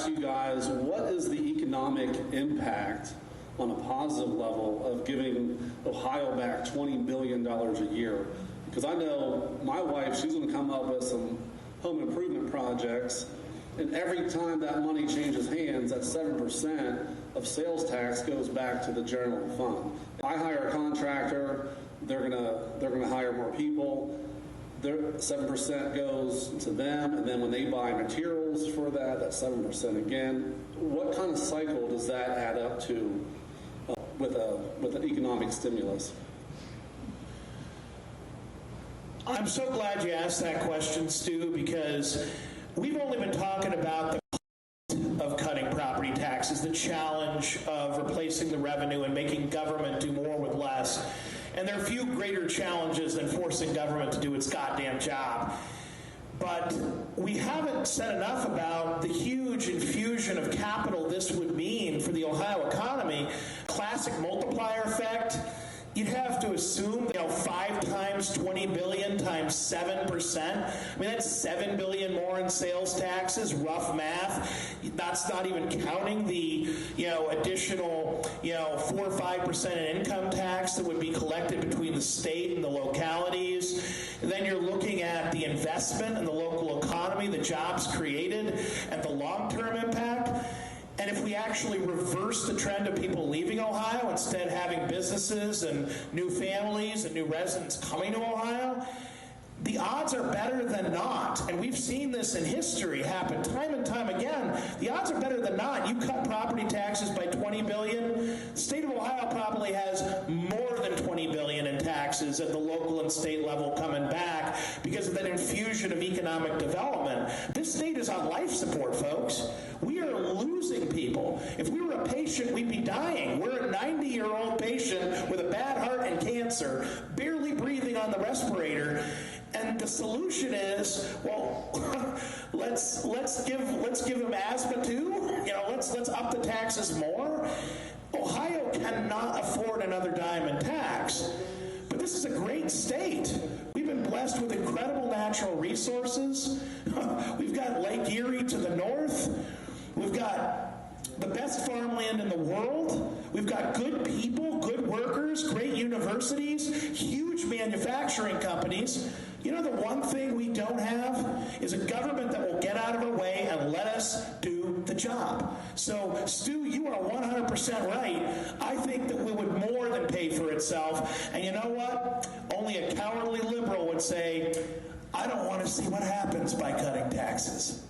ask you guys, what is the economic impact on a positive level of giving Ohio back $20 billion a year? Because I know my wife, she's going to come up with some home improvement projects, and every time that money changes hands, that 7% of sales tax goes back to the general fund. If I hire a contractor, they're gonna hire more people. Their 7% goes to them, and then when they buy materials for that, that's 7% again. What kind of cycle does that add up to with an economic stimulus? I'm so glad you asked that question, Stu, because we've only been talking about the cost of cutting property taxes, the challenge of replacing the revenue and making government do more with less. And there are few greater challenges than forcing government to do its goddamn job. But we haven't said enough about the huge infusion of capital this would mean for the Ohio economy. Classic multiplier effect. You'd have to assume, 5 times 20 billion times 7%. I mean, that's 7 billion more in sales taxes, rough math. That's not even counting the, additional, 4 or 5% in income tax that would be collected between the state and the localities. And then you're looking at the investment in the local economy, the jobs created, and the long-term impact. And if we actually reverse the trend of people leaving Ohio, instead having businesses and new families and new residents coming to Ohio, the odds are better than not. And we've seen this in history happen time and time again. The odds are better than not. You cut property taxes by $20 billion. The state of Ohio probably has more than $20 billion in taxes at the local and state level coming back because of that infusion of economic development. This state is on life support, folks. We are losing people. If we were a patient, we'd be dying. We're a 90-year-old patient with a bad heart and cancer, barely breathing on the respirator. And the solution is, well, let's give them asthma too. Let's up the taxes more. Ohio cannot afford another dime in tax. But this is a great state. We've been blessed with incredible natural resources. We've got Lake Erie to the north. We've got the best farmland in the world. We've got good people, good workers, great universities, huge manufacturing companies. The one thing we don't have is a government that will get out of our way and let us do the job. So, Stu, you are 100% right. I think that we would more than pay for itself. And you know what? Only a cowardly liberal would say, I don't want to see what happens by cutting taxes.